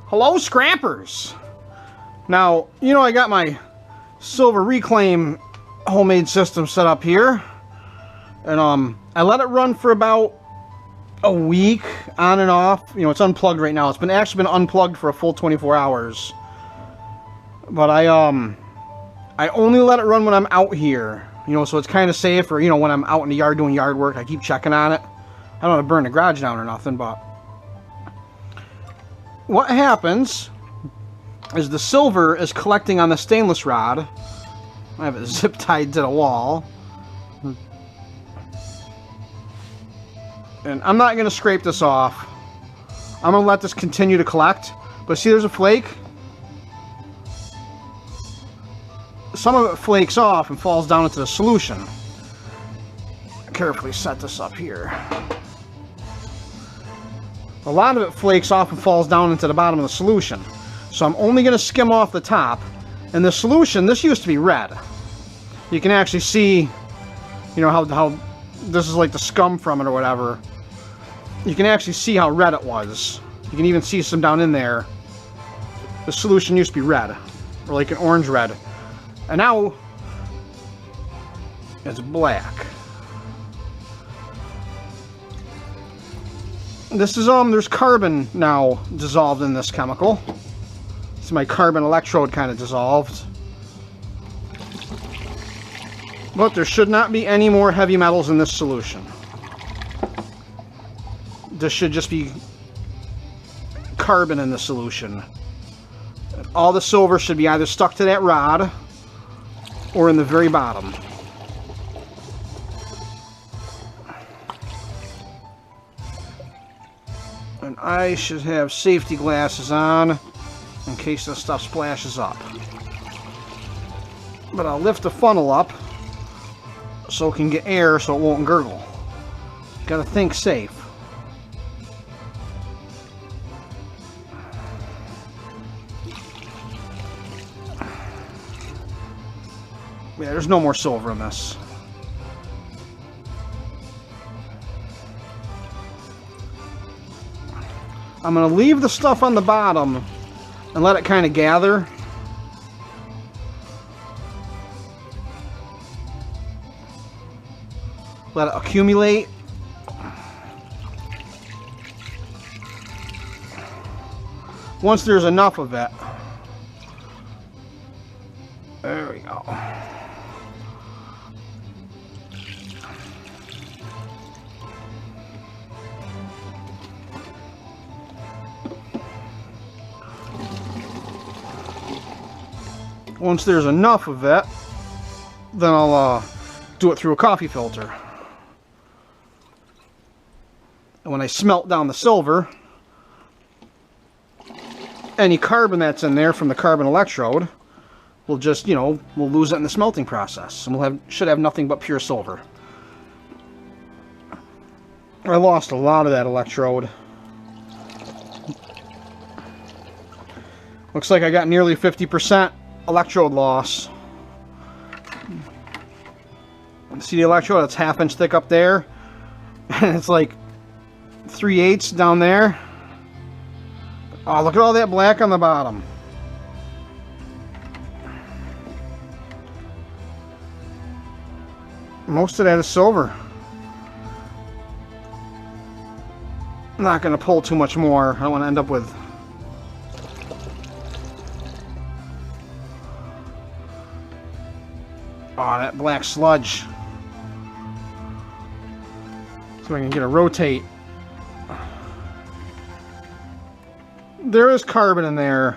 Hello, Scrappers! Now, you know I got my silver reclaim homemade system set up here. And I let it run for about a week, on and off. You know, it's unplugged right now. It's actually been unplugged for a full 24 hours. But I only let it run when I'm out here. You know, so it's kind of safe, or, you know, when I'm out in the yard doing yard work, I keep checking on it. I don't want to burn the garage down or nothing, but what happens is the silver is collecting on the stainless rod. I have it zip tied to the wall. And I'm not going to scrape this off. I'm going to let this continue to collect. But see, there's a flake. Some of it flakes off and falls down into the solution. Carefully set this up here. A lot of it flakes off and falls down into the bottom of the solution. So I'm only going to skim off the top. And the solution, this used to be red. You can actually see, you know, how this is like the scum from it or whatever. You can actually see how red it was. You can even see some down in there. The solution used to be red, or like an orange red. And now it's black. This is there's carbon now dissolved in this chemical. So my carbon electrode kind of dissolved. But there should not be any more heavy metals in this solution. This should just be carbon in the solution. All the silver should be either stuck to that rod or in the very bottom. And I should have safety glasses on in case this stuff splashes up. But I'll lift the funnel up so it can get air so it won't gurgle. Gotta think safe. Yeah, there's no more silver in this. I'm going to leave the stuff on the bottom and let it kind of gather. Let it accumulate. Once there's enough of it. There we go. Once there's enough of it, then I'll do it through a coffee filter. And when I smelt down the silver, any carbon that's in there from the carbon electrode will just, you know, we'll lose it in the smelting process. And should have nothing but pure silver. I lost a lot of that electrode. Looks like I got nearly 50% electrode loss. See the electrode? That's half-inch thick up there. And it's like 3/8 down there. Oh, look at all that black on the bottom. Most of that is silver. I'm not going to pull too much more. I don't want to end up with that black sludge. So I can get a rotate. There is carbon in there,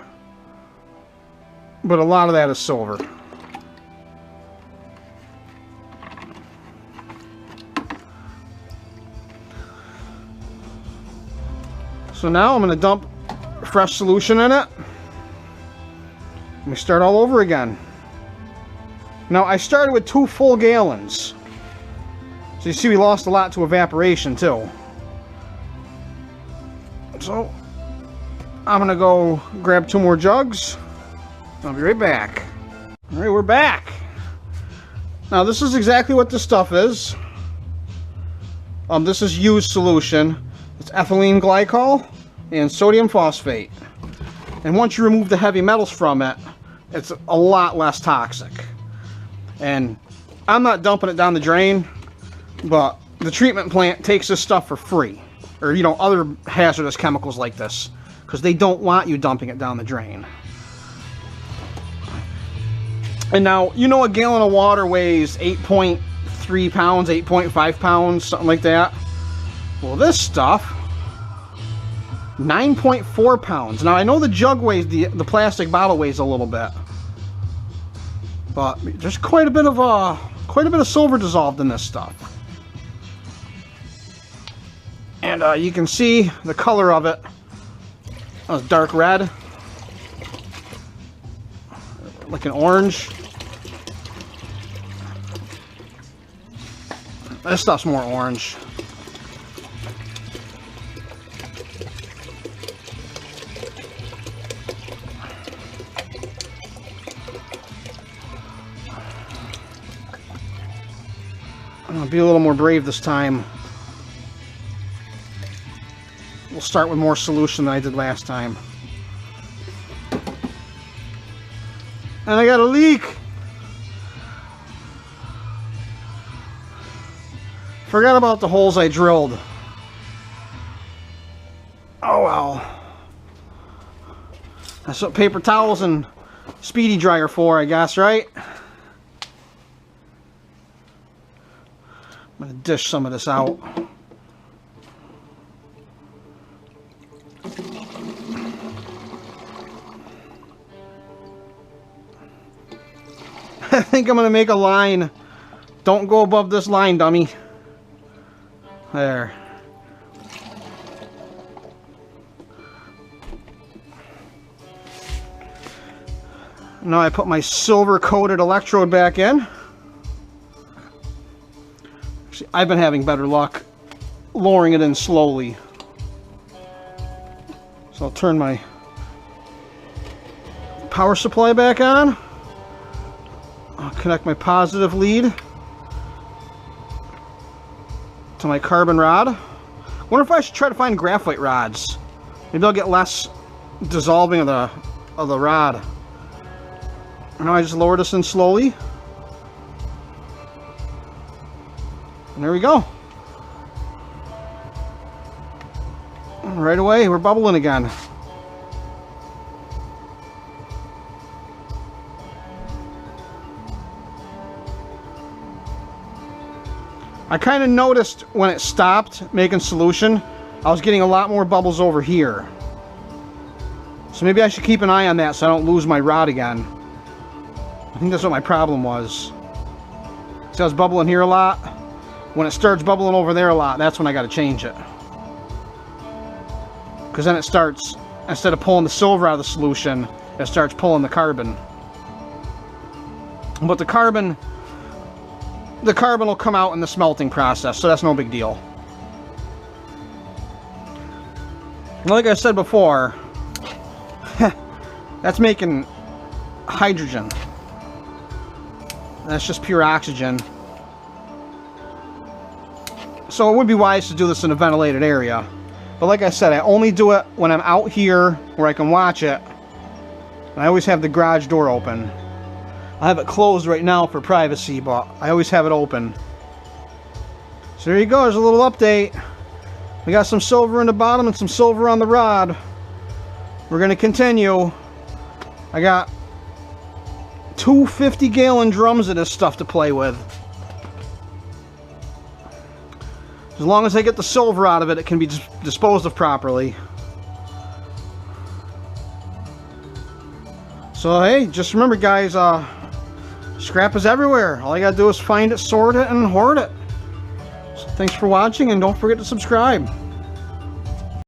but a lot of that is silver. So now I'm going to dump fresh solution in it. And we start all over again. Now I started with 2 full gallons. So you see we lost a lot to evaporation too. So I'm going to go grab 2 more jugs. I'll be right back. Alright, we're back. Now this is exactly what this stuff is. This is used solution. It's ethylene glycol and sodium phosphate. And once you remove the heavy metals from it, it's a lot less toxic. And I'm not dumping it down the drain, but the treatment plant takes this stuff for free. Or, you know, other hazardous chemicals like this, because they don't want you dumping it down the drain. And now, you know, a gallon of water weighs 8.3 pounds, 8.5 pounds, something like that. Well, this stuff, 9.4 pounds. Now, I know the jug weighs, the plastic bottle weighs a little bit, but there's quite a bit of silver dissolved in this stuff. And you can see the color of it. It's dark red, like an orange. This stuff's more orange. I'm gonna be a little more brave this time. We'll start with more solution than I did last time. And I got a leak! Forgot about the holes I drilled. Oh well. That's what paper towels and speedy dry are for, I guess, right? I'm gonna dish some of this out. I think I'm gonna make a line. Don't go above this line, dummy. There. Now I put my silver coated electrode back in. Actually, I've been having better luck lowering it in slowly. So I'll turn my power supply back on. I'll connect my positive lead to my carbon rod. Wonder if I should try to find graphite rods. Maybe I'll get less dissolving of the rod. Now I just lower this in slowly. And there we go. Right away, we're bubbling again. I kind of noticed when it stopped making solution, I was getting a lot more bubbles over here. So maybe I should keep an eye on that so I don't lose my rod again. I think that's what my problem was. See, I was bubbling here a lot. When it starts bubbling over there a lot, that's when I got to change it. Because then it starts, instead of pulling the silver out of the solution, it starts pulling the carbon. But the carbon will come out in the smelting process, so that's no big deal. Like I said before, that's making hydrogen. That's just pure oxygen. So it would be wise to do this in a ventilated area. But like I said, I only do it when I'm out here where I can watch it. And I always have the garage door open. I have it closed right now for privacy, but I always have it open. So there you go, there's a little update. We got some silver in the bottom and some silver on the rod. We're going to continue. I got two 50-gallon drums of this stuff to play with. As long as I get the silver out of it, it can be disposed of properly. So hey, just remember guys, scrap is everywhere. All I gotta do is find it, sort it, and hoard it. So thanks for watching, and don't forget to subscribe.